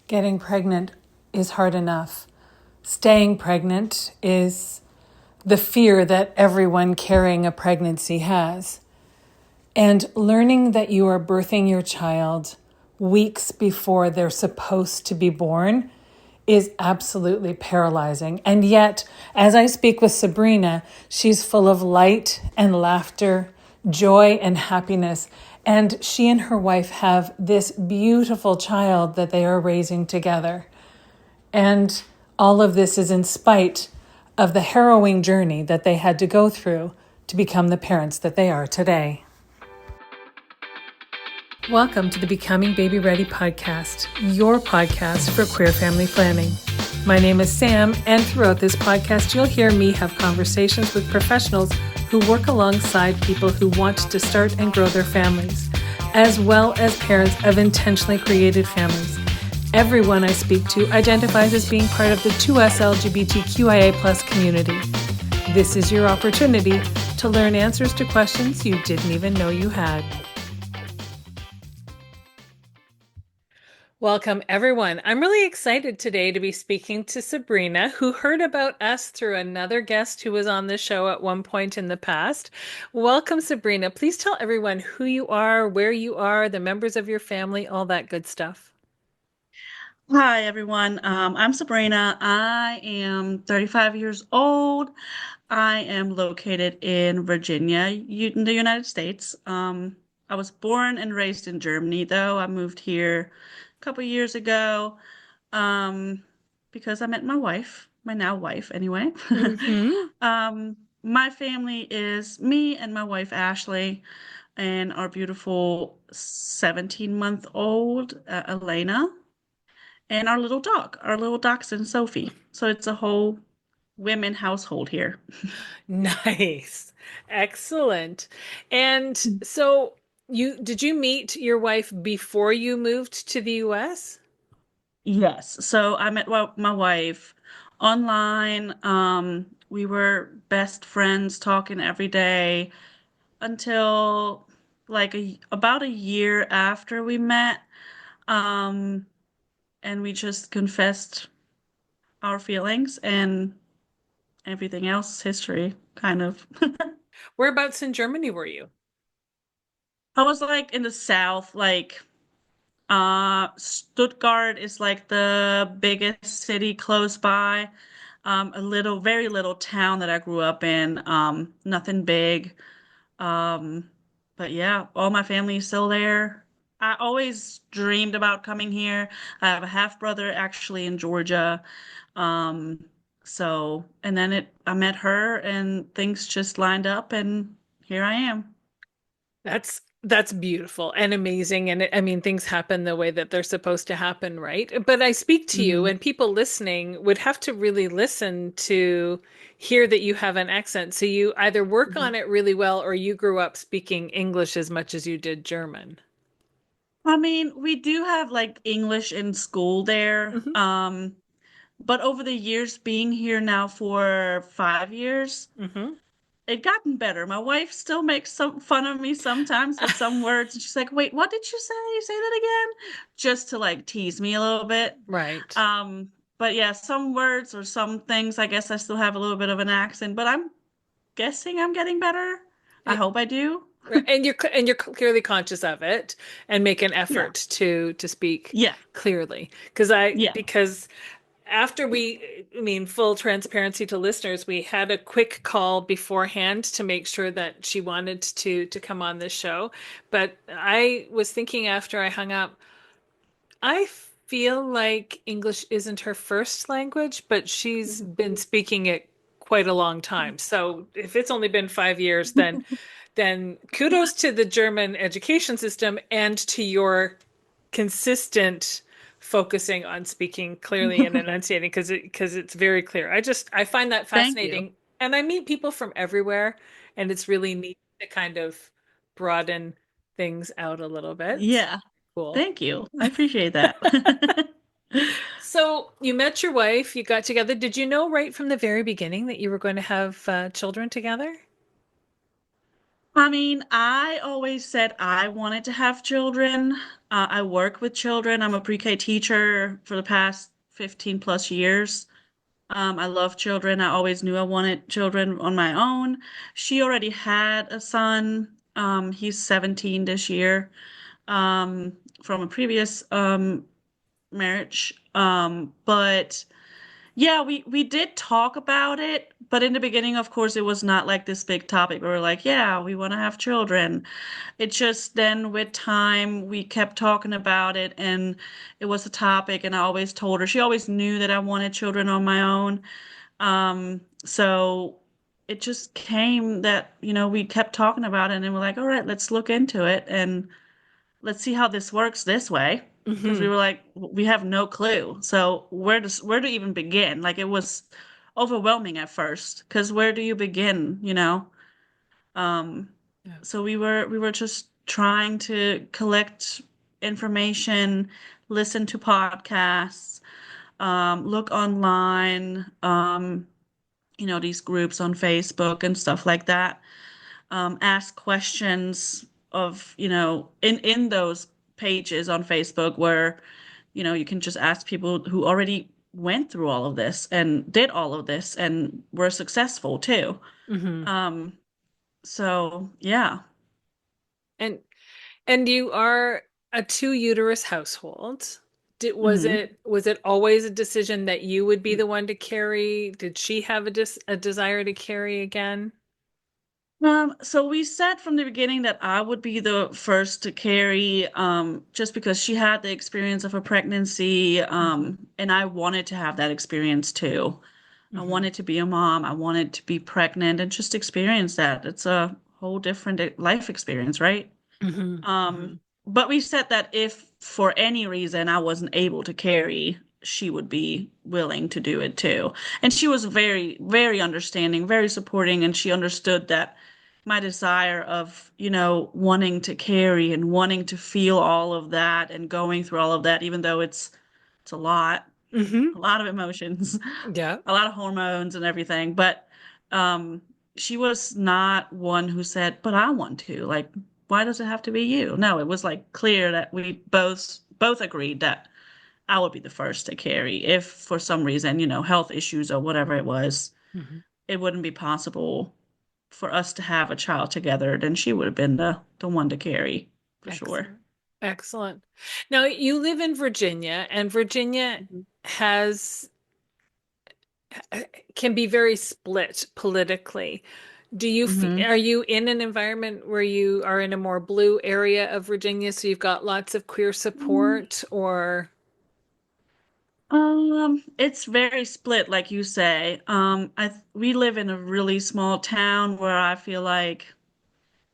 Getting pregnant is hard enough. Staying pregnant is the fear that everyone carrying a pregnancy has. And learning that you are birthing your child weeks before they're supposed to be born is absolutely paralyzing. And yet, as I speak with Sabrina, she's full of light and laughter, joy and happiness. And she and her wife have this beautiful child that they are raising together. And all of this is in spite of the harrowing journey that they had to go through to become the parents that they are today. Welcome to the Becoming Baby Ready podcast, your podcast for queer family planning. My name is Sam, and throughout this podcast, you'll hear me have conversations with professionals who work alongside people who want to start and grow their families, as well as parents of intentionally created families. Everyone I speak to identifies as being part of the 2S LGBTQIA+ community. This is your opportunity to learn answers to questions you didn't even know you had. Welcome, everyone. I'm really excited today to be speaking to Sabrina, who heard about us through another guest who was on the show at one point in the past. Welcome, Sabrina. Please tell everyone who you are, where you are, the members of your family, all that good stuff. Hi, everyone. I'm Sabrina. I am 35 years old. I am located in Virginia, in the United States. I was born and raised in Germany, though. I moved here a couple years ago um, because I met my wife, my now wife, anyway. Mm-hmm. My family is me and my wife, Ashley, and our beautiful 17-month-old, Elena, and our little dachshund Sophie. So it's a whole women household here. Nice. Excellent. And so did you meet your wife before you moved to the US? Yes. So I met my wife online. We were best friends talking every day until like about a year after we met. Um, and we just confessed our feelings and everything else history, kind of. Whereabouts in Germany were you? I was like in the south, like Stuttgart is like the biggest city close by. Very little town that I grew up in. Nothing big. Um, but yeah, all my family is still there. I always dreamed about coming here. I have a half brother actually in Georgia. Um, and then I met her and things just lined up and here I am. That's beautiful and amazing. And I mean, things happen the way that they're supposed to happen, right? But I speak to you, Hmm. and people listening would have to really listen to hear that you have an accent. So you either work on it really well or you grew up speaking English as much as you did German. I mean, we do have like English in school there. Hmm. But over the years being here now for 5 years, Hmm. it gotten better. My wife still makes some fun of me sometimes with some words, and she's like, "Wait, what did you say? Say that again?" Just to like tease me a little bit. Right. Um, but yeah, some words or some things, I guess I still have a little bit of an accent, but I'm guessing I'm getting better. I hope I do. And you're clearly conscious of it and make an Yeah. effort to speak Yeah. clearly. Yeah. Because after I mean, full transparency to listeners, we had a quick call beforehand to make sure that she wanted to come on this show. But I was thinking after I hung up, I feel like English isn't her first language, but she's been speaking it quite a long time. So if it's only been 5 years, then kudos to the German education system and to your consistent focusing on speaking clearly and enunciating because it's very clear. I find that Thank you. fascinating, and I meet people from everywhere, and it's really neat to kind of broaden things out a little bit. It's Yeah. cool. Thank you. I appreciate that. So you met your wife, you got together. Did you know right from the very beginning that you were going to have children together? I mean, I always said I wanted to have children. I work with children. I'm a pre-K teacher for the past 15 plus years. I love children. I always knew I wanted children on my own. She already had a son. He's 17 this year, um, from a previous marriage. But yeah, we did talk about it, but in the beginning, of course, it was not like this big topic. We were like, yeah, we want to have children. It just then with time we kept talking about it and it was a topic and I always told her, she always knew that I wanted children on my own. So it just came that, we kept talking about it and we're like, all right, let's look into it and let's see how this works this way. Because we Hmm. were like, we have no clue. So where to even begin? Like it was overwhelming at first. Because where do you begin? Um, Yeah. so we were just trying to collect information, listen to podcasts, look online, these groups on Facebook and stuff like that. Ask questions of, in those pages on Facebook where, you can just ask people who already went through all of this and did all of this and were successful too. Hmm. Um, so yeah. And and you are a two uterus household. hmm Was it always a decision that you would be the one to carry? Did she have a desire to carry again? So we said from the beginning that I would be the first to carry, just because she had the experience of a pregnancy, Hmm. and I wanted to have that experience too. I Hmm. wanted to be a mom. I wanted to be pregnant and just experience that. It's a whole different life experience, right? Hmm. Um, Hmm. but we said that if for any reason I wasn't able to carry, she would be willing to do it too. And she was very, very understanding, very supporting, and she understood that my desire of, wanting to carry and wanting to feel all of that and going through all of that, even though it's Hmm. a lot of emotions, Yeah. a lot of hormones and everything. But um, she was not one who said, "But I want to." Like, why does it have to be you? No, it was like clear that we both agreed that I would be the first to carry if for some reason, health issues or whatever it was, Hmm. it wouldn't be possible for us to have a child together, then she would have been the one to carry for sure. Excellent. Excellent. Now you live in Virginia, and Virginia Mhm. has can be very split politically. Mhm. Are you in an environment where you are in a more blue area of Virginia, so you've got lots of queer support, or It's very split, like you say. We live in a really small town where I feel like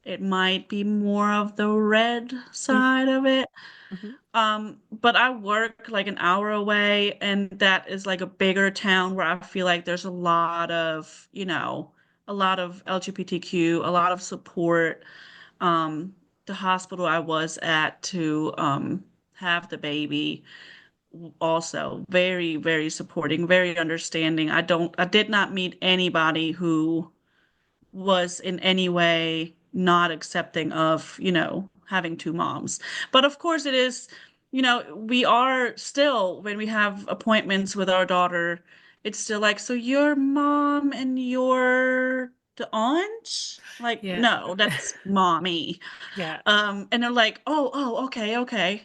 it might be more of the red side of it. Mhm. But I work like an hour away, and that is like a bigger town where I feel like there's a lot of LGBTQ, a lot of support. Um, the hospital I was at to have the baby also very, very supporting, very understanding. I did not meet anybody who was in any way not accepting of, having two moms. But of course it is, we are still, when we have appointments with our daughter, it's still like, so your mom and you're the aunt? Like, Yeah. no, that's mommy. Yeah. And they're like, oh, okay, okay,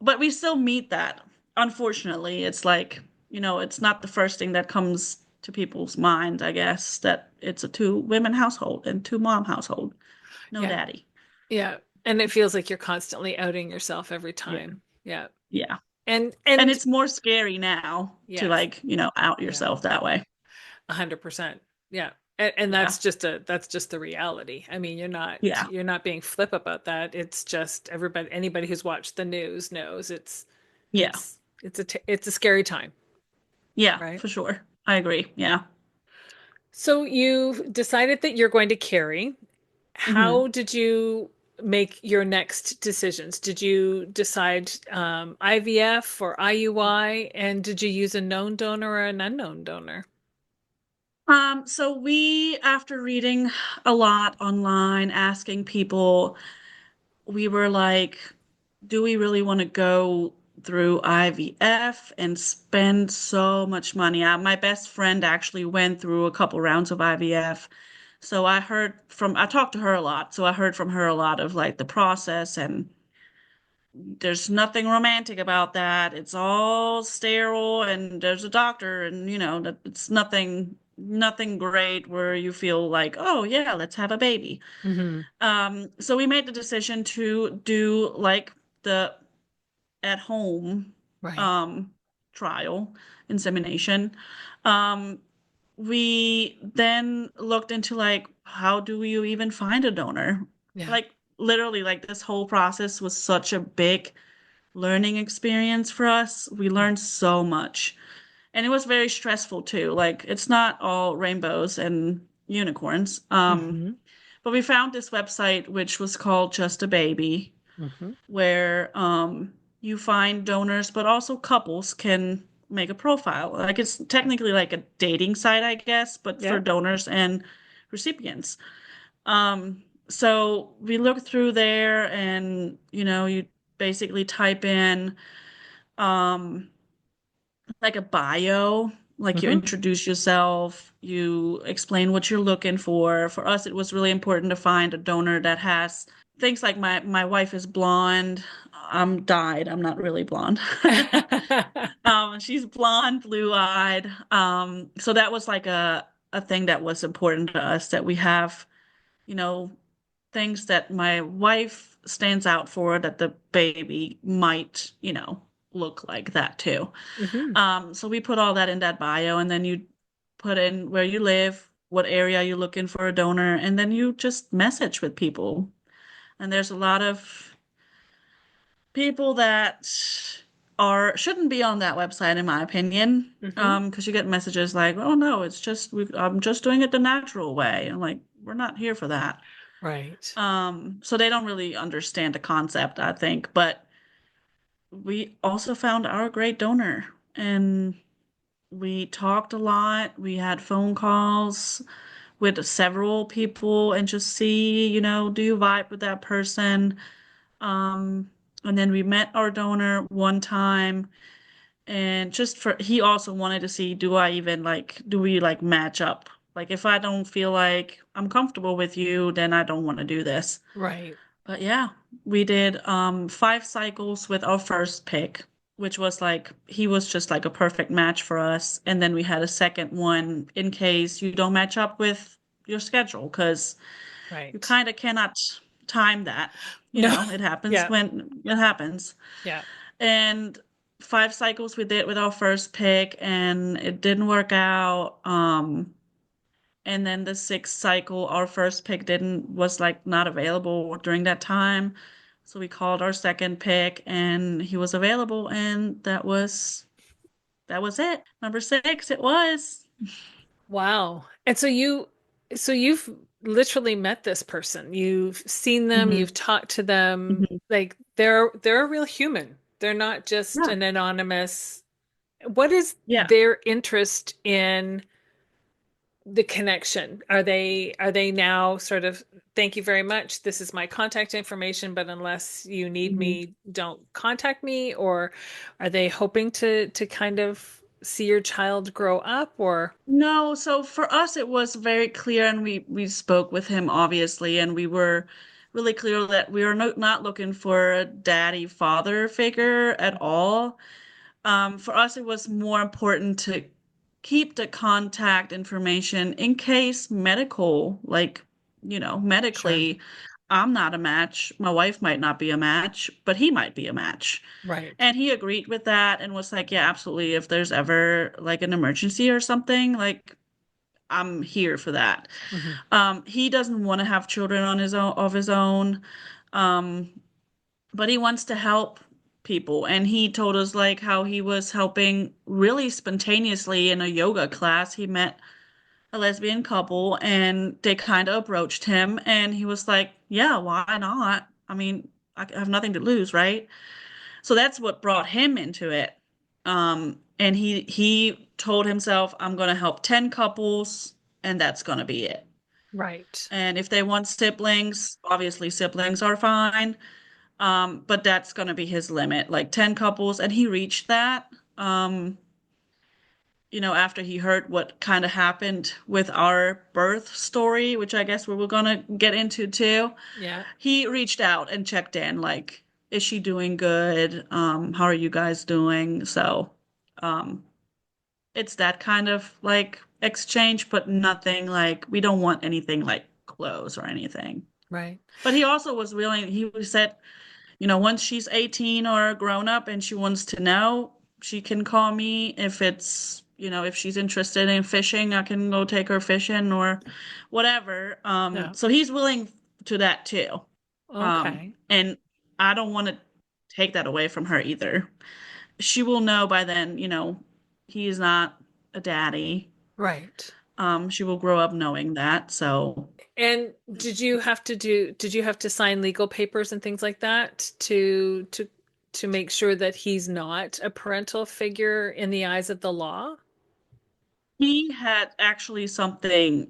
but we still meet that. Unfortunately, it's like, it's not the first thing that comes to people's minds, I guess, that it's a two women household and two mom household. No Yeah. daddy. Yeah. And it feels like you're constantly outing yourself every Yeah. time. Yeah. Yeah. And And and it's more scary now to yes. like, out Yeah. yourself that way. 100%. Yeah. And Yeah. that's just the reality. I mean, Yeah. you're not being flip about that. It's just anybody who's watched the news knows Yeah. it's a scary time, Yeah, right? for sure. I agree. Yeah. So you've decided that you're going to carry. hmm How did you make your next decisions? Did you decide IVF or IUI? And did you use a known donor or an unknown donor? So we, after reading a lot online, asking people, we were like, do we really want to go through IVF and spend so much money? My best friend actually went through a couple rounds of IVF. So I talked to her a lot. So I heard from her a lot of like the process, and there's nothing romantic about that. It's all sterile, and there's a doctor, and it's nothing great where you feel like, oh yeah, let's have a baby. Hmm. So we made the decision to do like the at home Right. um trial insemination. Um we then looked into like, how do you even find a donor? Yeah. Like literally, like this whole process was such a big learning experience for us. We learned so much. And it was very stressful too. Like it's not all rainbows and unicorns. Hmm. But we found this website which was called Just a Baby, Hmm. where you find donors, but also couples can make a profile. Like it's technically like a dating site, I guess, but for Yeah. donors and recipients. So we look through there, and you basically type in um, like a bio, like you Hmm. introduce yourself, you explain what you're looking for. For us, it was really important to find a donor that has things like my wife is blonde. I'm dyed. I'm not really blonde. She's blonde, blue-eyed. So that was like a thing that was important to us, that we have, you know, things that my wife stands out for, that the baby might, look like that too. Hmm. So we put all that in that bio, and then you put in where you live, what area you're looking for a donor, and then you just message with people. And there's a lot of people that are shouldn't be on that website, in my opinion, Hmm. because you get messages like, "Oh no, I'm just doing it the natural way." I'm like, we're not here for that. Right. So they don't really understand the concept, I think. But we also found our great donor, and we talked a lot. We had phone calls with several people, and just see, do you vibe with that person? And then we met our donor one time, and he also wanted to see, do we like match up? Like if I don't feel like I'm comfortable with you, then I don't want to do this. Right. But yeah, we did 5 cycles with our first pick, which was like, he was just like a perfect match for us. And then we had a second one in case you don't match up with your schedule, because you Right. kind of cannot time that. No. It happens Yeah. when it happens. Yeah. And 5 cycles we did with our first pick, and it didn't work out. And then the sixth cycle, our first pick didn't was like not available during that time. So we called our second pick, and he was available, and that was it. Number six, it was. Wow. And so you've literally met this person. You've seen them, Hmm. you've talked to them. Hmm. Like they're a real human. They're not just Yeah. an anonymous. What is Yeah. their interest in the connection? Are they now sort of, thank you very much. This is my contact information, but unless you need Hmm. me, don't contact me? Or are they hoping to kind of see your child grow up or No, so for us it was very clear, and we spoke with him obviously, and we were really clear that we were not looking for a daddy father figure at all. For us, it was more important to keep the contact information in case sure. medically, I'm not a match. My wife might not be a match, but he might be a match. Right. And he agreed with that and was like, yeah, absolutely. If there's ever like an emergency or something, like I'm here for that. Hmm. He doesn't want to have children on his own of his own. Um, but he wants to help people. And he told us like how he was helping really spontaneously in a yoga class. He met a lesbian couple, and they kind of approached him, and he was like, yeah, why not? I mean, I have nothing to lose, right? So that's what brought him into it. And he told himself, I'm going to help 10 couples and that's going to be it. Right. And if they want siblings, obviously siblings are fine. But that's going to be his limit, like 10 couples. And he reached that, um, after he heard what kind of happened with our birth story, which I guess we were going to get into too. Yeah. He reached out and checked in, like, is she doing good? How are you guys doing? So, um, it's that kind of like exchange, but nothing like we don't want anything like close or anything. Right. But he also was willing, he said, once she's 18 or grown up and she wants to know, she can call me if if she's interested in fishing, I can go take her fishing or whatever. Yeah. So he's willing to that too. Okay. And I don't want to take that away from her either. She will know by then, he is not a daddy. Right. She will grow up knowing that. So And did you have to sign legal papers and things like that to make sure that he's not a parental figure in the eyes of the law? he had actually something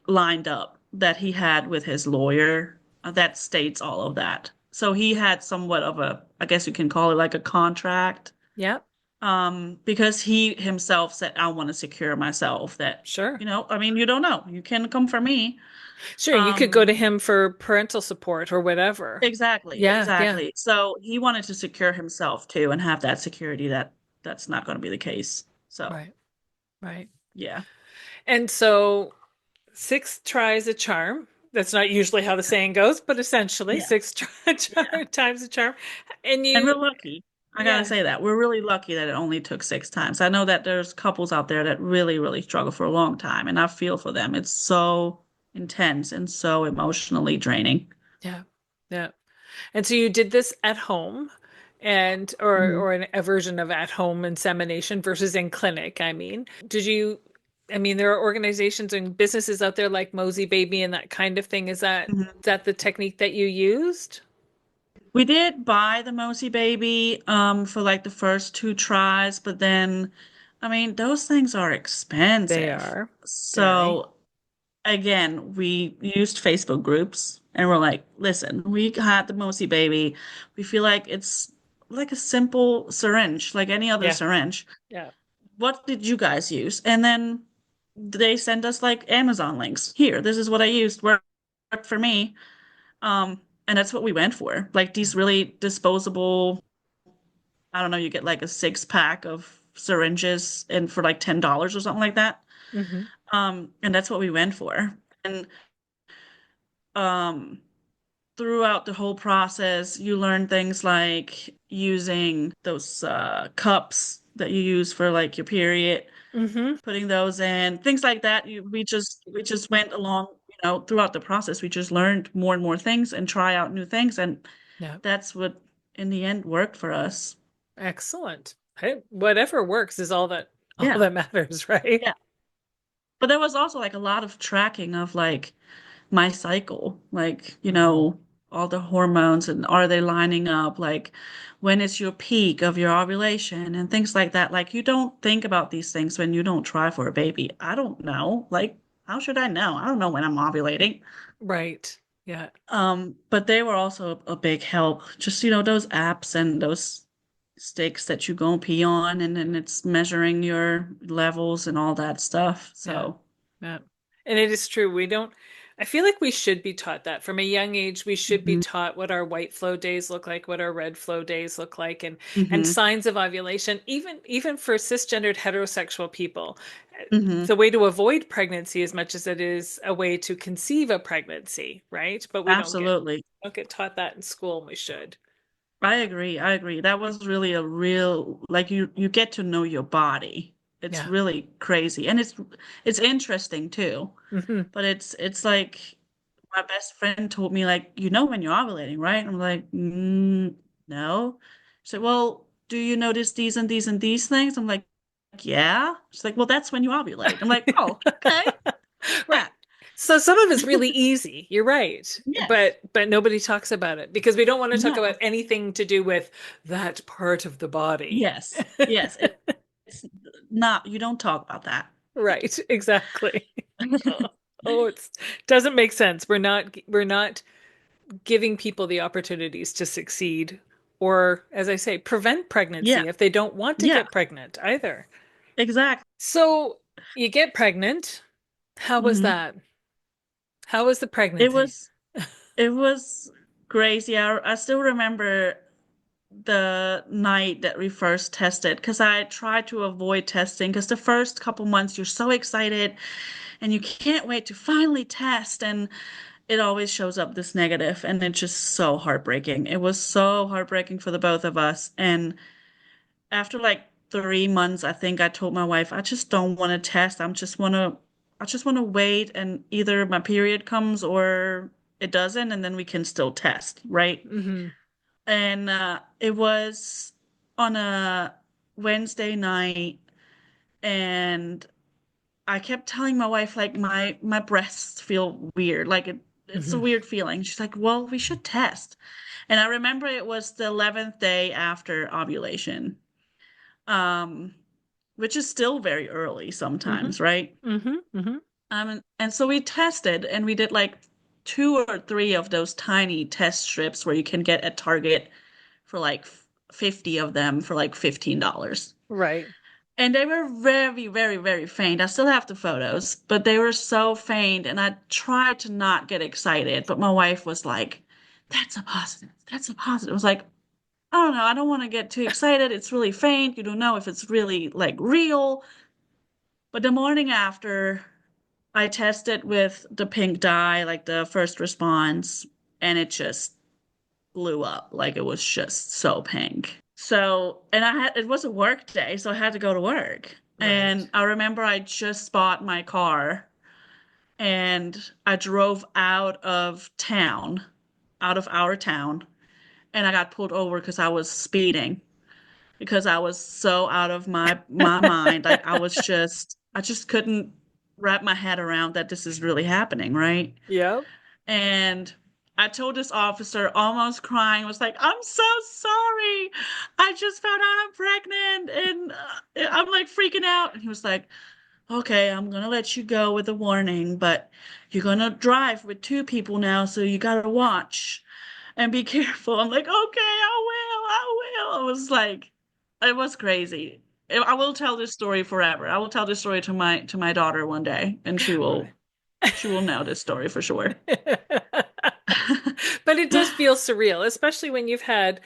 lined up that he had with his lawyer that states all of that. So he had somewhat of a, I guess you can call it like a contract, Yep. because he himself said, I want to secure myself that, Sure. I mean, you don't know. You can come for me. Sure, you could go Um, to him for parental support or whatever. exactly, Yeah, yeah. exactly. So he wanted to secure himself too and have that security that that's not going to be the case. So, Right. Right. yeah. And so six tries a charm. That's not usually how the saying goes, but essentially Yeah. six Yeah. times a charm. And And we're you, lucky. I gotta yeah, say that. We're really lucky that it only took 6 times. I know that there's couples out there that really, really struggle for a long time, and I feel for them. It's so intense and so emotionally draining. yeah, yeah. And so you did this at home and Mhm. a version of at home insemination versus in clinic, I mean. I mean there are organizations and businesses out there like Mosey Baby and that kind of thing. Mhm. Is that the technique that you used? We did buy the Mosey baby for like the first 2 tries, but then, I mean, those things are They expensive. are very. So again, we used Facebook groups and we're like, listen, we had the Mosey baby. We feel like it's like a simple syringe, like any other Yeah, syringe. yeah. What did you guys use? And then they send us like Amazon links. Here, this is what I used. Worked for me. And that's what we went for. Like these really disposable, I don't know, you get like a 6 pack of syringes and for like $10 or something like that. Hmm. And that's what we went for. And um throughout the whole process, you learn things like using those cups that you use for like your period, Hmm. putting those in, things like that. We just went along, throughout the process. We just learned more and more things and try out new things, and Yeah. that's what in the end worked for us. Excellent. Hey, whatever works is all Yeah, that matters, right? yeah. But there was also like a lot of tracking of like my cycle, like, Hmm. all the hormones and are they lining up? Like, when is your peak of your ovulation and things like that. Like, you don't think about these things when you don't try for a baby. I don't know. Like, how should I know? I don't know when I'm ovulating. Right. Yeah. But they were also a big help. Just, those apps and those sticks that you go and pee on, and then it's measuring your levels and all that stuff. Yeah. So, Yeah. And it is true. I feel like we should be taught that from a young age. We should be hmm taught what our white flow days look like, what our red flow days look like, and hmm signs of ovulation, even for cisgendered heterosexual people. hmm It's a way to avoid pregnancy as much as it is a way to conceive a pregnancy, right? But we absolutely. don't get taught that in school, and we should. I agree. I agree. That was really a real, like, you get to know your body. It's Yeah. really crazy. And it's interesting too. Hmm. But it's like my best friend told me, like, when you're ovulating, right? I'm like, no. She's like, well, do you notice these and these and these things? I'm like, yeah. She's like, well, that's when you ovulate. I'm like, oh, okay. Right. That. So some of it's really easy. You're right. Yes. But nobody talks about it because we don't want to talk about No. anything to do with that part of the body. Yes. Yes. It's not, you don't talk about that. Right. Exactly. Oh, it doesn't make sense. We're not giving people the opportunities to succeed or, as I say, prevent Yeah, pregnancy if they don't want to yeah, get pregnant either. exactly. So you get pregnant. How was Hmm. that? How was the It pregnancy? was it was crazy. I still remember the night that we first tested because I tried to avoid testing because the first couple months you're so excited and you can't wait to finally test, and it always shows up this negative, and it's just so heartbreaking. It was so heartbreaking for the both of us. And after like 3 months, I think I told my wife, I just don't want to test. I just want to wait and either my period comes or it doesn't, and then we can still test, right? Hmm. And it was on a Wednesday night, and I kept telling my wife like my breasts feel weird, like it's a Hmm. weird feeling. She's like, "Well, we should test." And I remember it was the 11th day after ovulation, um, which is still very early Hmm. sometimes, right? Hmm. Hmm. And so we tested, and we did like two or three of those tiny test strips where you can get at Target for like 50 of them for like $15. Right. And they were very, very, very faint. I still have the photos, but they were so faint. And I tried to not get excited, but my wife was like, "That's a positive. That's a positive." I was like, "I don't know. I don't want to get too excited. It's really faint. You don't know if it's really like real." But the morning after, I tested with the pink dye, like the first response, and it just blew up. Like it was just so pink. So, and it was a work day, so I had to go to work. And Right. I remember I just bought my car and I drove out of town, out of our town, and I got pulled over because I was speeding because I was so out of my mind. Like I just couldn't wrap my head around that this is really happening, right? Yep. And I told this officer, almost crying, was like, "I'm so sorry. I just found out I'm pregnant." And I'm like freaking out. And he was like, "Okay, I'm going to let you go with a warning, but you're going to drive with two people now. So you got to watch and be careful." I'm like, "Okay, I will. I will." It was like, it was crazy. I will tell this story forever. I will tell this story to my daughter one day, and Right. she will know this story for sure. But it does feel surreal, especially when you've had,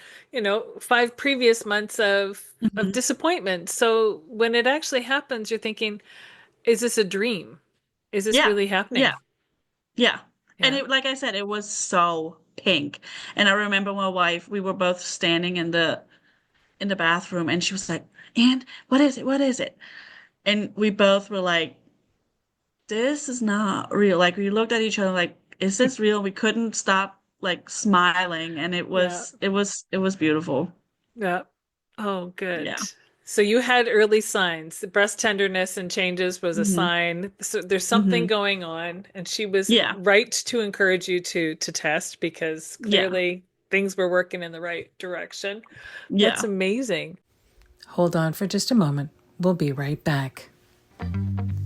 5 previous months of Mhm. disappointment. So when it actually happens, you're thinking, is this a dream? Is this Yeah, really yeah, happening? yeah. And Yeah. it, like I said, it was so pink. And I remember my wife, we were both standing in the bathroom, and she was like, "And what is it? What is it?" And we both were like, "This is not real." Like we looked at each other like, "Is this real?" We couldn't stop like smiling, and Yeah. it was beautiful. Yeah. Oh, good. Yeah. So you had early signs. The breast tenderness and changes was a Hmm. sign. So there's something Hmm. going on, and she was Yeah. right to encourage you to test because Yeah. clearly things were working in the right direction. That's Yeah. amazing. Hold on for just a moment. We'll be right back.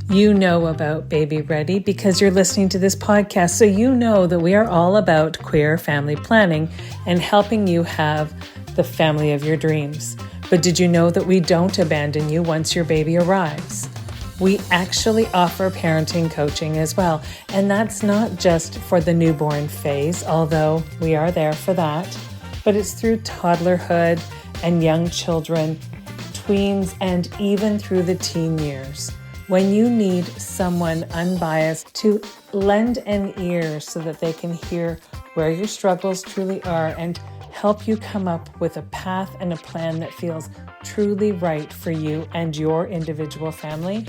You know about Baby Ready because you're listening to this podcast, so you know that we are all about queer family planning and helping you have the family of your dreams. But did you know that we don't abandon you once your baby arrives? We actually offer parenting coaching as well, and that's not just for the newborn phase, although we are there for that, but it's through toddlerhood and young children, tweens, and even through the teen years. When you need someone unbiased to lend an ear so that they can hear where your struggles truly are and help you come up with a path and a plan that feels truly right for you and your individual family,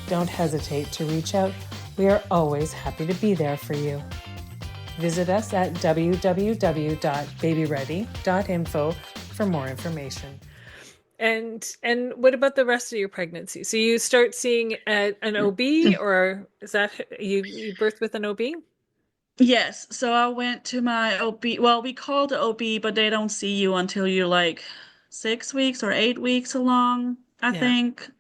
don't hesitate to reach out. We are always happy to be there for you. Visit us at www.babyready.info for more information. And what about the rest of your pregnancy? So you start seeing an OB, or is that you birth with an OB? Yes, so I went to my OB. Well, we called the OB, but they don't see you until you're like 6 weeks or 8 weeks along, I Yeah. think.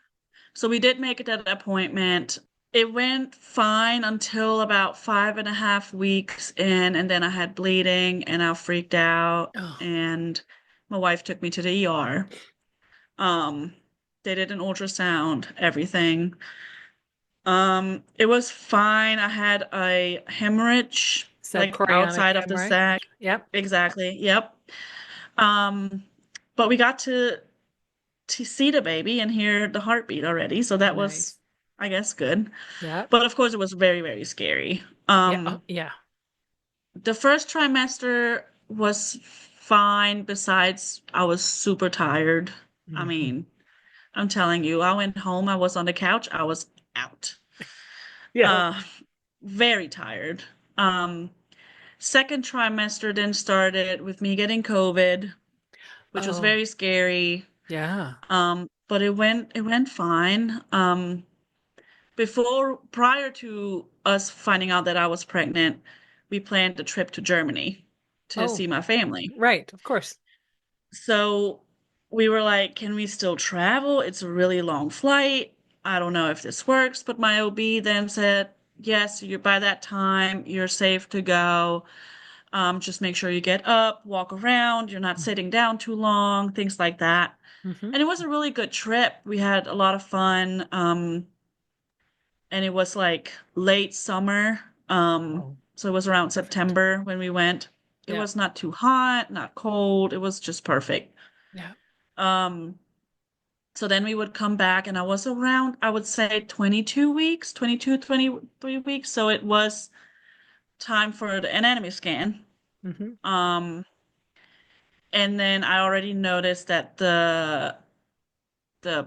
So we did make that appointment. It went fine until about 5.5 weeks in, and then I had bleeding and I freaked out, Oh, and my wife took me to the ER. Um, they did an ultrasound, everything. It was fine. I had a hemorrhage like subchorionic outside of the hemorrhage. sac. Yep. Exactly. Yep. Um, but we got to see the baby and hear the heartbeat already, so that was, Nice. I guess, good. Yep. But of course, it was very, very scary. Yeah. Oh, yeah. The first trimester was fine. Besides, I was super tired. I Mhm. mean, I'm telling you, I went home, I was on the couch, I was out. Yeah. Uh, very tired. Um, Second trimester then started with me getting COVID, which was Oh, very scary. yeah. But it went fine. Prior to us finding out that I was pregnant, we planned a trip to Germany to Oh, see my family. right. Of course. So we were like, can we still travel? It's a really long flight. I don't know if this works, but my OB then said, yes, you by that time you're safe to go. Just make sure you get up, walk around, you're not sitting down too long, things like that. Mm-hmm. And it was a really good trip. We had a lot of fun. And it was like late summer. Oh, So it was around perfect. September when we went. It Yeah. was not too hot, not cold. It was just perfect. Yeah. Um, so then we would come back, and I was around, I would say 22 weeks, 22, 23 weeks. So it was time for the anatomy scan. Mm-hmm. Um, and then I already noticed that the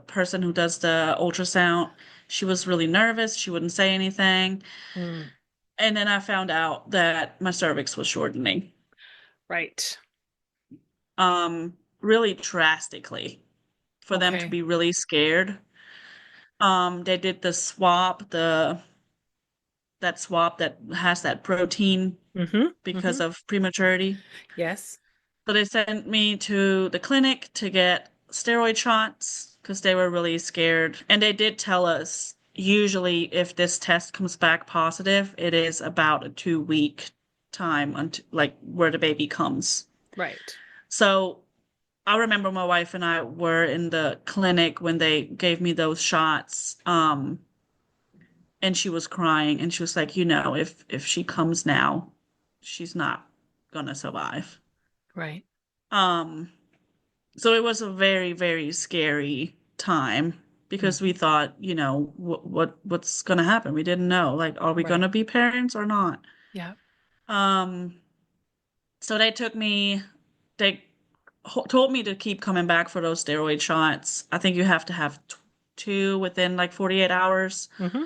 person who does the ultrasound, she was really nervous. She wouldn't say anything. Mm. And then I found out that my cervix was shortening, Right. really drastically for them to Okay. be really scared. They did the swab, that swab that has that protein Mm-hmm. because Mm-hmm. of prematurity. Yes. So they sent me to the clinic to get steroid shots because they were really scared. And they did tell us usually if this test comes back positive, it is about a 2 week time until like where the baby comes. Right. So I remember my wife and I were in the clinic when they gave me those shots. And she was crying and she was like, if she comes now, she's not gonna survive. Right. Um, so it was a very, very scary time because we Mm-hmm. thought, what's gonna happen? We didn't know. Like, are we Right. gonna be parents or not? Yeah. Um, so they told me to keep coming back for those steroid shots. I think you have to have two within like 48 hours. Mm-hmm.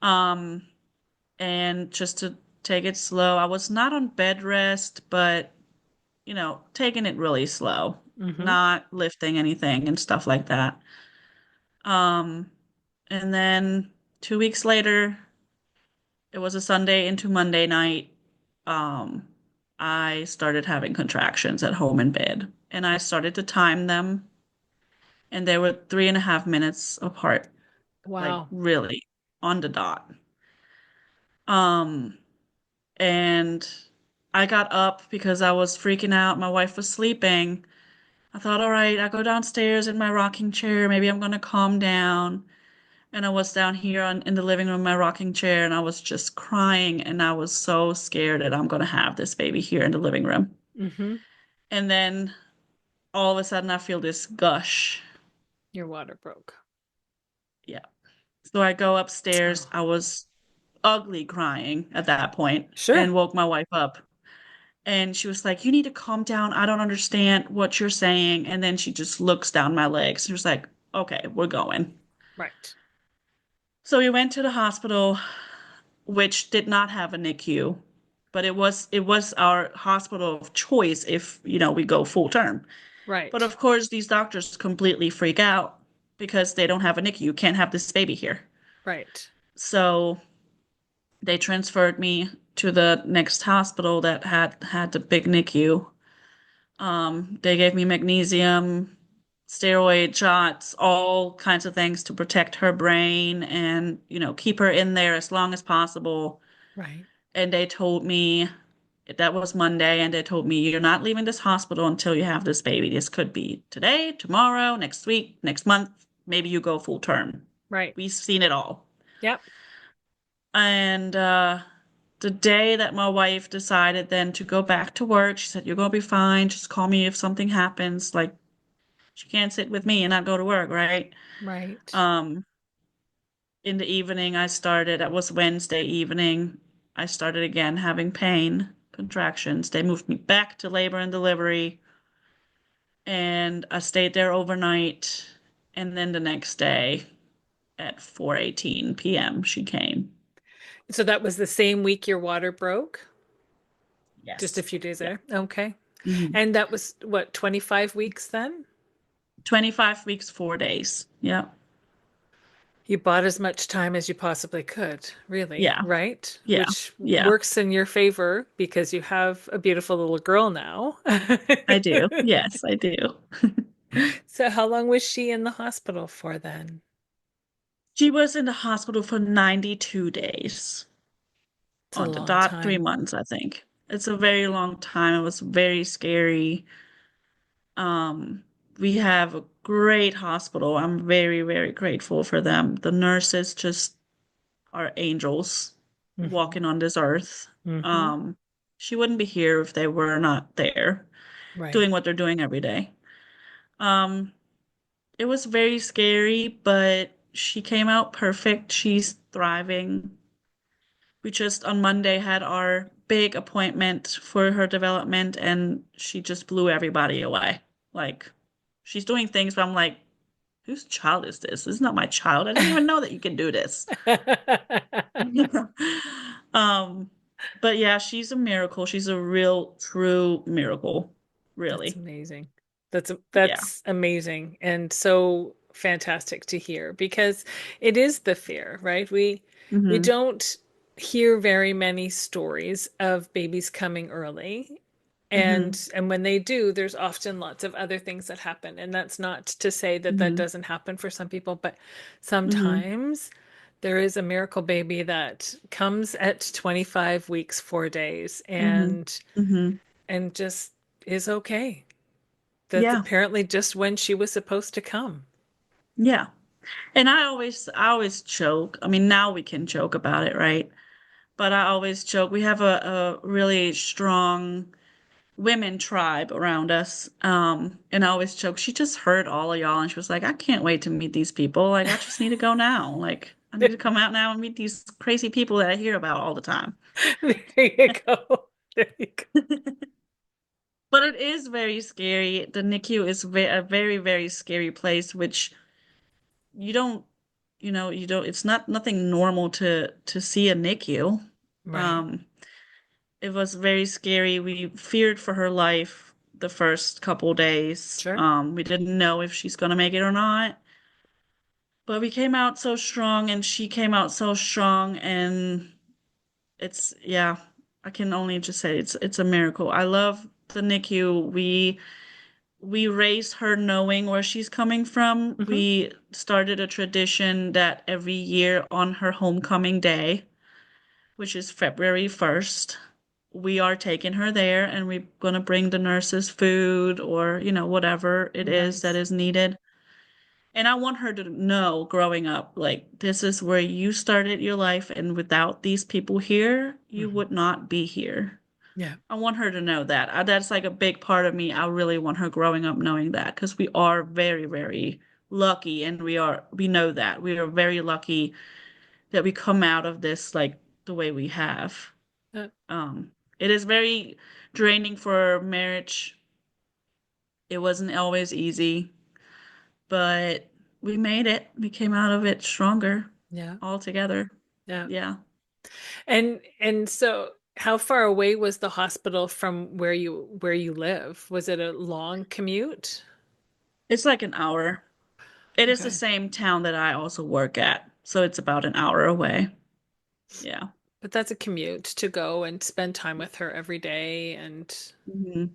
Um, and just to take it slow. I was not on bed rest, but taking it really slow, Mm-hmm. not lifting anything and stuff like that. Um, and then 2 weeks later, it was a Sunday into Monday night. Um, I started having contractions at home in bed, and I started to time them, and they were 3.5 minutes apart, like Wow. really on the dot. Um, and I got up because I was freaking out. My wife was sleeping. I thought, all right, I'll go downstairs in my rocking chair. Maybe I'm gonna calm down. And I was down here in the living room in my rocking chair, and I was just crying, and I was so scared that I'm gonna have this baby here in the living room. Mm-hmm. And then all of a sudden, I feel this gush. Your water broke. Yeah. So I go upstairs. Oh. I was ugly crying at that point Sure. and woke my wife up. And she was like, you need to calm down. I don't understand what you're saying. And then she just looks down my legs. She was like, okay, we're going. Right. So we went to the hospital, which did not have a NICU, but it was our hospital of choice if, we go full term. But Right. of course, these doctors completely freak out because they don't have a NICU. You can't have this baby here. Right. So they transferred me to the next hospital that had the big NICU. They gave me magnesium, steroid shots, all kinds of things to protect her brain and, keep her in there as long as possible. Right. And they told me that was Monday, and they told me, you're not leaving this hospital until you have this baby. This could be today, tomorrow, next week, next month. Maybe you go full term. Right. We've seen it all. Yep. And the day that my wife decided then to go back to work, she said, you're going to be fine. Just call me if something happens. Like, she can't sit with me and not go to work, right? Right. Um, in the evening, that was Wednesday evening, I started again having pain, contractions. They moved me back to labor and delivery, and I stayed there overnight. And then the next day at 4:18 p.m., she came. So that was the same week your water broke? Just a Yes. few days Yeah. there. Okay. Mhm. And that was what, 25 weeks then? 25 weeks, 4 days. Yeah. You bought as much time as you possibly could, really, Yeah. right? Yeah. Which Yeah. works in your favor because you have a beautiful little girl now. I do. Yes, I do. So how long was she in the hospital for then? She was in the hospital for 92 days. It's a On the long dot, three time. months, I think. It's a very long time. It was very scary. Um, we have a great hospital. I'm very, very grateful for them. The nurses just are angels Hmm. walking on this earth. Hmm. Um, she wouldn't be here if they were not there Right. doing what they're doing every day. Um, it was very scary, but she came out perfect. She's thriving. We just on Monday had our big appointment for her development, and she just blew everybody away. Like, she's doing things, but I'm like, whose child is this? This is not my child. I didn't even know that you can do this. Um, but yeah, she's a miracle. She's a real, true miracle. That's Really. amazing. Yeah. That's amazing and so fantastic to hear because it is the fear, right? We Hmm. don't hear very many stories of babies coming early. Hmm. And when they do, there's often lots of other things that happen. And that's not to say that that Hmm. doesn't happen for some people, but Hmm. sometimes there is a miracle baby that comes at 25 weeks, 4 days Hmm. Hmm. and just is okay. That's Yeah. apparently just when she was supposed to come. Yeah. And I always joke. I mean, now we can joke about it, right? But I always joke. We have a really strong women tribe around us. And I always joke, she just heard all of y'all and she was like, I can't wait to meet these people. Like, I just need to go now. Like, I need to come out now and meet these crazy people that I hear about all the time. There you go. There you go. But it is very scary. The NICU is a very, very scary place, which you don't, it's not nothing normal to see a NICU. Right. Um, it was very scary. We feared for her life the first couple days. Sure. We didn't know if she's gonna make it or not. But we came out so strong and she came out so strong and yeah, I can only just say it's a miracle. I love the NICU. We raised her knowing where she's coming from. Hmm. We started a tradition that every year on her homecoming day, which is February 1st, we are taking her there and we're going to bring the nurses food or, whatever it is that Nice. is needed. And I want her to know growing up, like, this is where you started your life, and without these people here, you Hmm. would not be here. Yeah. I want her to know that. That's like a big part of me. I really want her growing up knowing that because we are very, very lucky, and we know that. We are very lucky that we come out of this like the way we have. Uh, It is very draining for marriage. It wasn't always easy, but we made it. We came out of it stronger yeah. all together. Yeah. Yeah. And so how far away was the hospital from where you live? Was it a long commute? It's like an hour. It is the Okay. same town that I also work at, so it's about an hour away. Yeah. But that's a commute to go and spend time with her every day Hmm.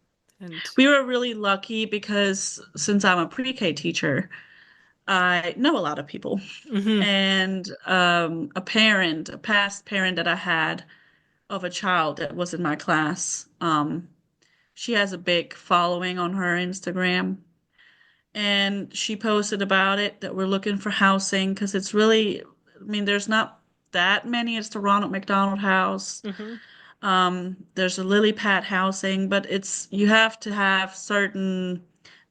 And We were really lucky because since I'm a pre-K teacher, I know a lot of people. hmm And a past parent that I had of a child that was in my class, she has a big following on her Instagram. And she posted about it that we're looking for housing because it's really, I mean, there's not that many. It's the Ronald McDonald House. hmm There's a lily pad housing, but it's you have to have certain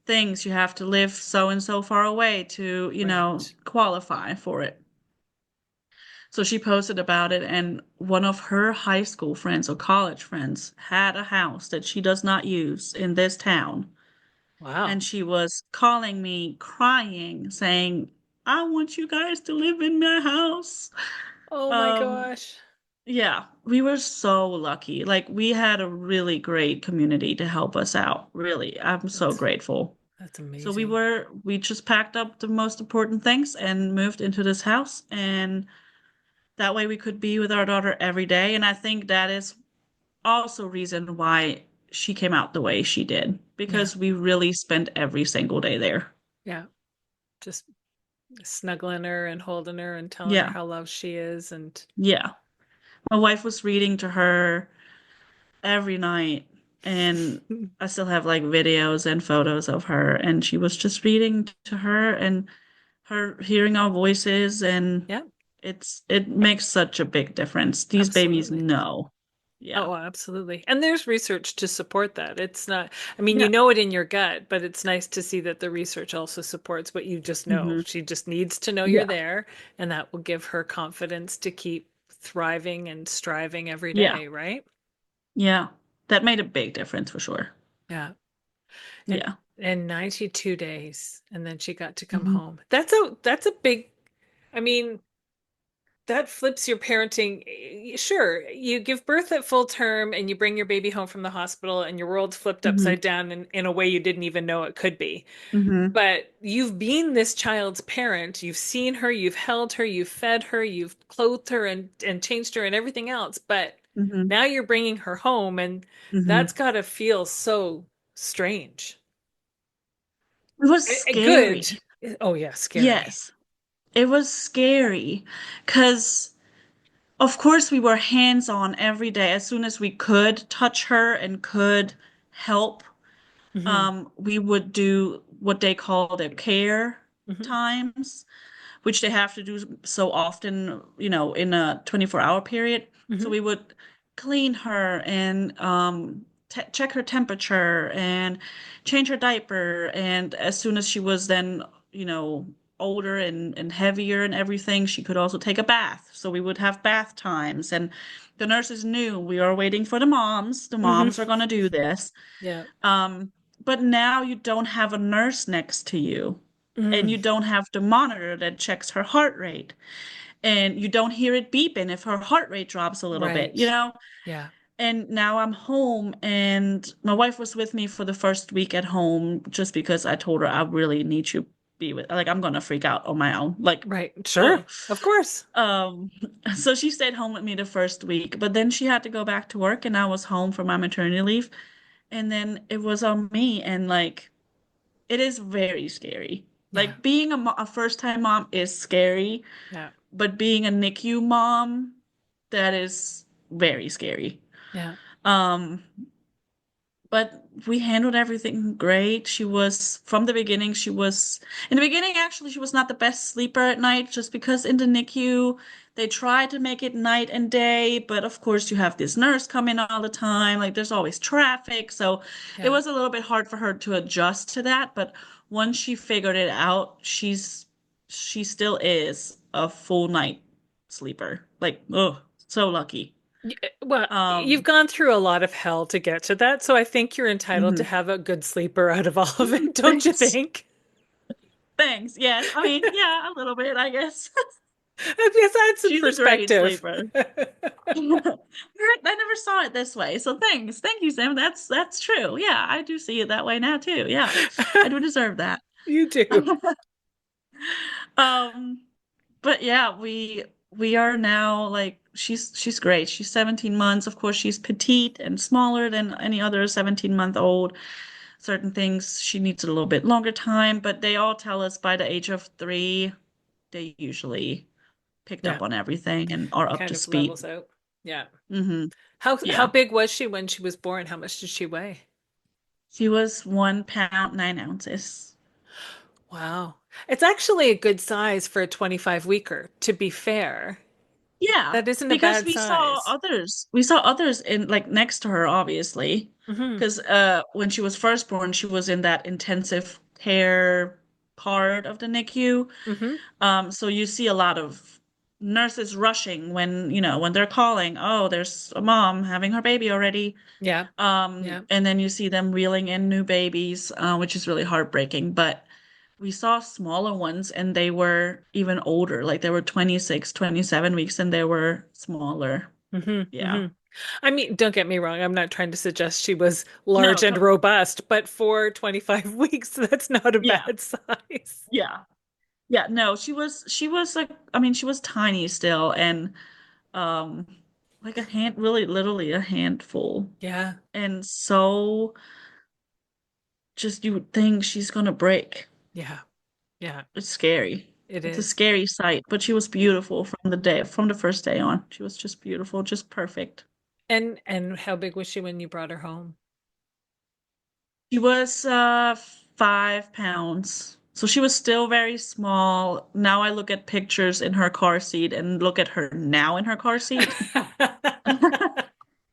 things. You have to live so and so far away to, Right. qualify for it. So she posted about it, and one of her high school friends or college friends had a house that she does not use in this town. Wow. And she was calling me crying, saying, I want you guys to live in my house. Oh my Um, gosh. Yeah, we were so lucky. Like we had a really great community to help us out. Really. I'm so That's grateful. that's So amazing. we just packed up the most important things and moved into this house, and that way we could be with our daughter every day. And I think that is also reason why she came out the way she did, Yeah. because we really spent every single day there. Yeah. Just snuggling her and holding her and telling her Yeah. how loved she is and Yeah. My wife was reading to her every night, and I still have like videos and photos of her, and she was just reading to her and her hearing our voices, and yeah, it makes such a big difference. These babies absolutely. know. Yeah. Oh, absolutely. And there's research to support that. It's not, I mean, you Yeah. know it in your gut, but it's nice to see that the research also supports what you just know. Hmm. She just needs to know you're Yeah. there, and that will give her confidence to keep thriving and striving every Yeah. day, right? Yeah. That made a big difference for sure. Yeah. And Yeah. 92 days, and then she got to come Hmm. home. That's a big, I mean, that flips your parenting. Sure, you give birth at full term and you bring your baby home from the hospital and your world's flipped Hmm. upside down in a way you didn't even know it could be. Hmm. But you've been this child's parent. You've seen her, you've held her, you've fed her, you've clothed her and changed her and everything else. But Hmm. now you're bringing her home, and Hmm. that's got to feel so strange. It was scary. Good. Oh, yeah, scary. Yes. It was scary because of course, we were hands-on every day. As soon as we could touch her and could help, hmm we would do what they call their care hmm times, which they have to do so often, in a 24-hour period. So hmm we would clean her and check her temperature and change her diaper. And as soon as she was then, you know, older and heavier and everything, she could also take a bath. So we would have bath times. And the nurses knew we are waiting for the moms. The hmm moms are going to do this. Yeah. Um, but now you don't have a nurse next to you, and Mm. you don't have the monitor that checks her heart rate, and you don't hear it beeping if her heart rate drops a little bit, Right. Yeah. And now I'm home, and my wife was with me for the first week at home just because I told her I really need you to be with, like, I'm gonna freak out on my own. Like, Right. Sure. ugh. Of course. Um, so she stayed home with me the first week, but then she had to go back to work, and I was home for my maternity leave. And then it was on me, and like, it is very scary. Yeah. Like, being a first-time mom is scary, Yeah. but being a NICU mom, that is very scary. Yeah. Um, but we handled everything great. She was, from the beginning, in the beginning, actually, she was not the best sleeper at night, just because in the NICU, they try to make it night and day. But of course, you have this nurse coming all the time. Like, there's always traffic. So it Yeah. was a little bit hard for her to adjust to that. But once she figured it out, she still is a full night sleeper. Like, oh, so lucky. Well, you've Um, gone through a lot of hell to get to that, so I think you're entitled to mhm. have a good sleeper out of all of it, don't you Thanks. think? Thanks. Yes. I mean, yeah, a little bit, I guess. I guess that's some She's a great perspective. sleeper. I never saw it this way. So thanks. Thank you, Sam. That's true. Yeah, I do see it that way now too. Yeah. I do deserve that. You do. Um, but yeah, we are now like she's great. She's 17 months. Of course, she's petite and smaller than any other 17-month-old. Certain things she needs a little bit longer time, but they all tell us by the age of 3, they usually picked Yeah. up on everything and are up Kind to of speed. levels out. Yeah. Hmm. How Yeah. big was she when she was born? How much did she weigh? She was 1 pound, 9 ounces. Wow. It's actually a good size for a 25 weeker, to be fair. Yeah, That isn't a because bad we saw size. others. We saw others in like next to her, obviously. Hmm. Because when she was first born, she was in that intensive care part of the NICU. Hmm. So you see a lot of nurses rushing when, when they're calling, oh, there's a mom having her baby already. Yeah. Yeah. And then you see them reeling in new babies, which is really heartbreaking. But we saw smaller ones and they were even older. Like they were 26, 27 weeks and they were smaller. Hmm. Yeah. Hmm. I mean, don't get me wrong. I'm not trying to suggest she was large No, and robust, but for 25 weeks, that's not a yeah, bad size. yeah. Yeah, no, she was like I mean, she was tiny still and um like a hand really literally a handful. Yeah. And so just you would think she's gonna break. Yeah. Yeah. It's scary. It It's a is. scary sight, but she was beautiful from the first day on. She was just beautiful, just perfect. And how big was she when you brought her home? She was 5 pounds. So she was still very small. Now I look at pictures in her car seat and look at her now in her car seat.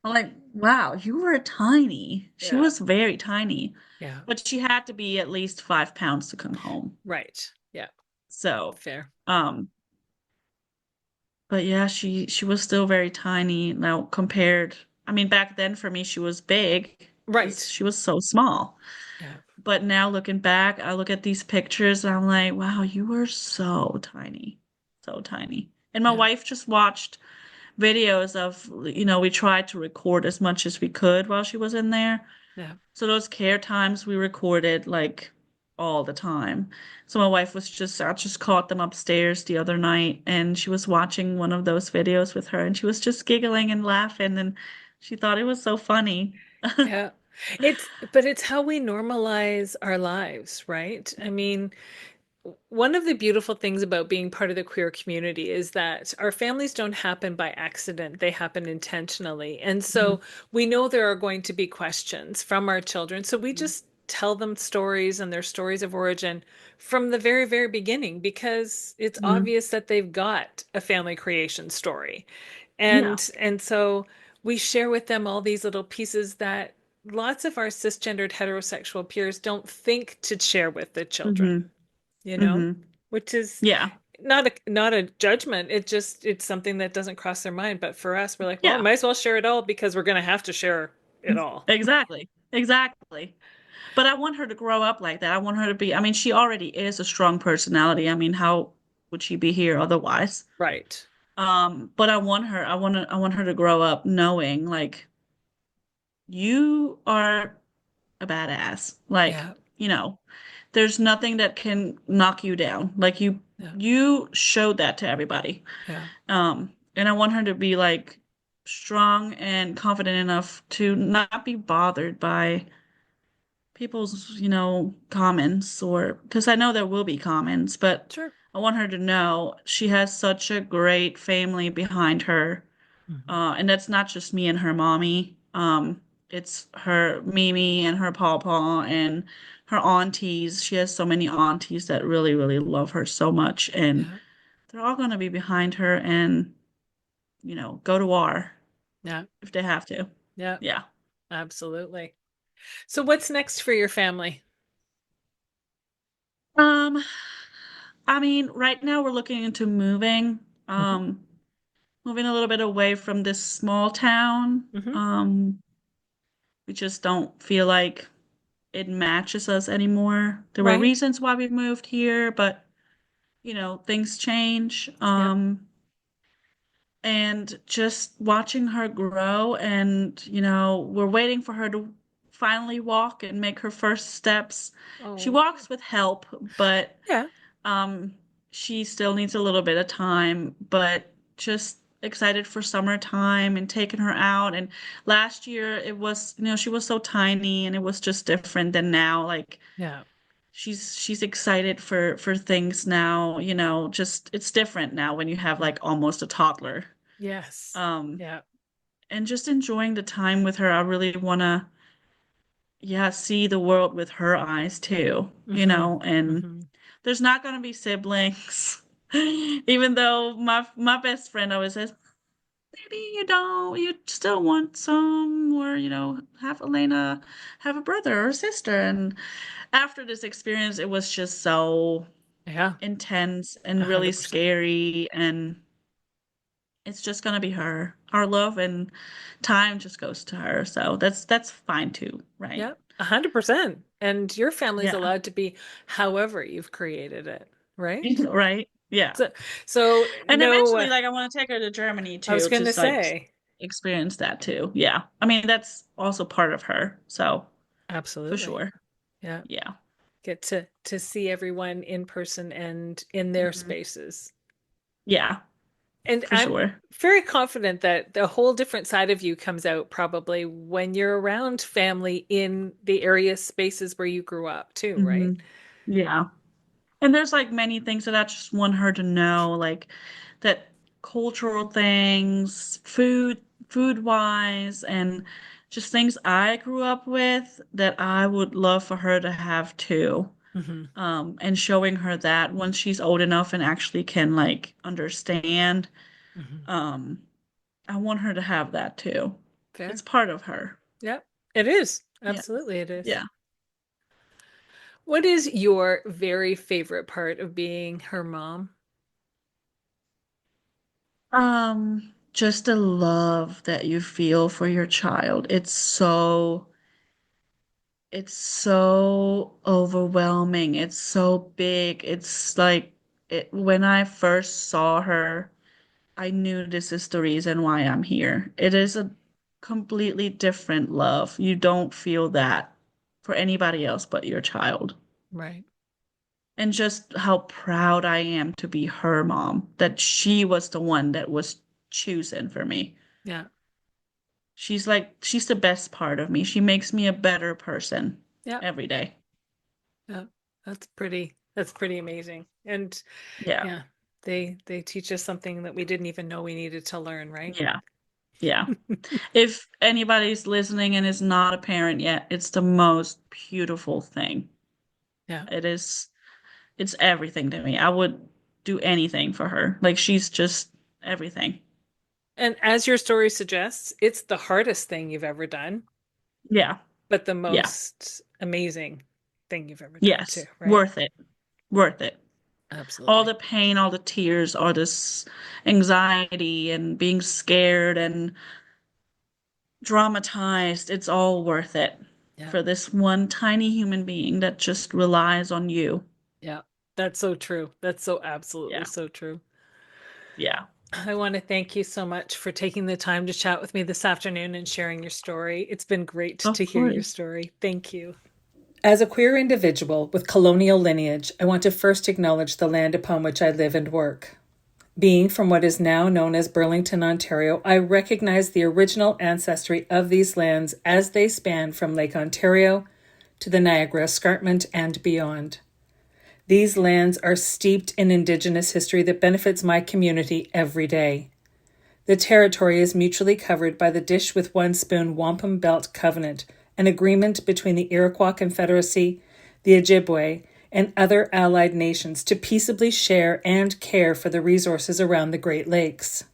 I'm like, wow, you were tiny. She Yeah. was very tiny. Yeah. But she had to be at least 5 pounds to come home. Right. Yeah. So, Fair. um, but yeah, she was still very tiny. Now compared, I mean, back then for me, she was big because Right. she was so small. Yeah. But now looking back, I look at these pictures and I'm like, wow, you were so tiny. So tiny. And my Yeah. wife just watched videos of, we tried to record as much as we could while she was in there. Yeah. So those care times we recorded like all the time. So my wife I just caught them upstairs the other night and she was watching one of those videos with her and she was just giggling and laughing and she thought it was so funny. Yeah. But it's how we normalize our lives, right? I mean, one of the beautiful things about being part of the queer community is that our families don't happen by accident, they happen intentionally. And Mhm. so we know there are going to be questions from our children. So we Mhm. just tell them stories and their stories of origin from the very, very beginning because it's Mhm. obvious that they've got a family creation story. Yeah. And so we share with them all these little pieces that lots of our cisgendered heterosexual peers don't think to share with the children, Hmm. you know, Hmm. which is Yeah. not a judgment. It's something that doesn't cross their mind. But for us, we're like, well, we Yeah. might as well share it all because we're going to have to share it all. Exactly. Exactly. But I want her to grow up like that. I want her to be, I mean, she already is a strong personality. I mean, how would she be here otherwise? Right. But I want her to grow up knowing like you are a badass. Like, Yeah. there's nothing that can knock you down. Like Yeah. you showed that to everybody. Yeah. And I want her to be like strong and confident enough to not be bothered by people's, comments or because I know there will be comments, but Sure. I want her to know she has such a great family behind her. Hmm. And that's not just me and her mommy. It's her Mimi and her Pawpaw and her aunties. She has so many aunties that really, really love her so much. And Yeah. they're all going to be behind her and, go to war Yeah. if they have to. Yeah. Yeah. Absolutely. So what's next for your family? Um, I mean, right now we're looking into moving. Hmm. Um, moving a little bit away from this small town. Hmm. We just don't feel like it matches us anymore. There were Right. reasons why we moved here, but things change. Yeah. And just watching her grow and, we're waiting for her to finally walk and make her first steps. She Oh, walks with help, but yeah. um she still needs a little bit of time, but just excited for summertime and taking her out. And last year it was, she was so tiny and it was just different than now. Like Yeah. she's excited for things now, just it's different now when you have Yeah. like almost a toddler. Yes. Um, Yeah. and just enjoying the time with her. I really want to, yeah, see the world with her eyes too, Mm-hmm. and Mm-hmm. there's not going to be siblings. Even though my best friend always says, maybe you still want some, or, have Elena have a brother or a sister. And after this experience, it was just so Yeah. intense and really 100%. scary, and it's just gonna be her. Our love and time just goes to her. So that's fine too, right? Yeah. 100%. And your family's Yeah. allowed to be however you've created it, right? Right? Yeah. So, so And no, eventually, like, I want to take her to Germany I was too, going to just like say, experience that too. Yeah. I mean, that's also part of her. So for absolutely. sure. Yeah. Yeah. Get to see everyone in person and in their Hmm. spaces. Yeah, And for I'm sure. very confident that the whole different side of you comes out probably when you're around family in the area spaces where you grew up too, Hmm. right? Yeah. And there's like many things that I just want her to know, like that cultural things, food wise, and just things I grew up with that I would love for her to have too. Hmm. And showing her that once she's old enough and actually can like understand, Hmm. um, I want her to have that too. It's Fair. part of her. Yep. It is. Yeah. Absolutely, it is. Yeah. What is your very favorite part of being her mom? Just the love that you feel for your child. It's so overwhelming. It's so big. It's like when I first saw her, I knew this is the reason why I'm here. It is a completely different love. You don't feel that for anybody else but your child. Right. And just how proud I am to be her mom, that she was the one that was chosen for me. Yeah. She's the best part of me. She makes me a better person Yeah. every day. Yeah. That's pretty amazing. And Yeah. yeah, they teach us something that we didn't even know we needed to learn, right? Yeah. Yeah. If anybody's listening and is not a parent yet, it's the most beautiful thing. Yeah. It is, it's everything to me. I would do anything for her. Like she's just everything. And as your story suggests, it's the hardest thing you've ever done, Yeah. but the Yeah. most amazing thing you've ever done too, Yes. right? Worth it. Worth it. All Absolutely. the pain, all the tears, all this anxiety and being scared and dramatized, it's all worth it Yeah. for this one tiny human being that just relies on you. Yeah. That's so true. That's so absolutely Yeah. so true. Yeah. I want to thank you so much for taking the time to chat with me this afternoon and sharing your story. It's been great Of to hear your course. story. Thank you. As a queer individual with colonial lineage, I want to first acknowledge the land upon which I live and work. Being from what is now known as Burlington, Ontario, I recognize the original ancestry of these lands as they span from Lake Ontario to the Niagara Escarpment and beyond. These lands are steeped in Indigenous history that benefits my community every day. The territory is mutually covered by the Dish with One Spoon Wampum Belt Covenant, an agreement between the Iroquois Confederacy, the Ojibwe, and other allied nations to peaceably share and care for the resources around the Great Lakes.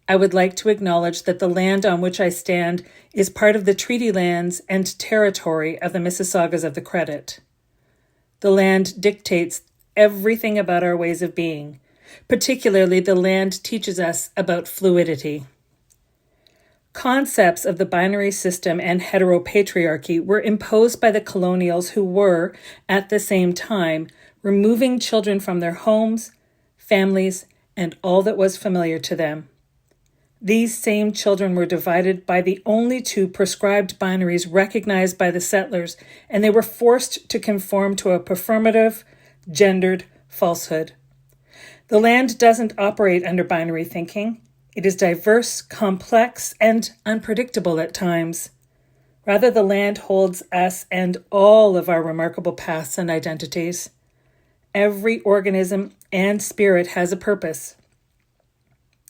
I would like to acknowledge that the land on which I stand is part of the treaty lands and territory of the Mississaugas of the Credit. The land dictates everything about our ways of being. Particularly, the land teaches us about fluidity. Concepts of the binary system and heteropatriarchy were imposed by the colonials who were, at the same time, removing children from their homes, families, and all that was familiar to them. These same children were divided by the only two prescribed binaries recognized by the settlers, and they were forced to conform to a performative, gendered falsehood. The land doesn't operate under binary thinking. It is diverse, complex, and unpredictable at times. Rather, the land holds us and all of our remarkable paths and identities. Every organism and spirit has a purpose.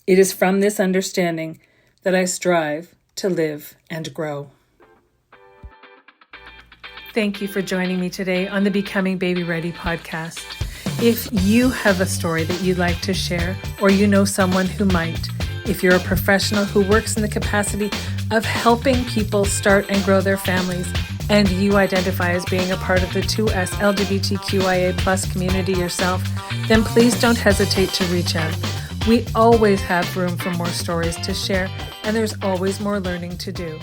It is from this understanding that I strive to live and grow. Thank you for joining me today on the Becoming Baby Ready podcast. If you have a story that you'd like to share, or you know someone who might, if you're a professional who works in the capacity of helping people start and grow their families, and you identify as being a part of the 2S LGBTQIA+ community yourself, then please don't hesitate to reach out. We always have room for more stories to share, and there's always more learning to do.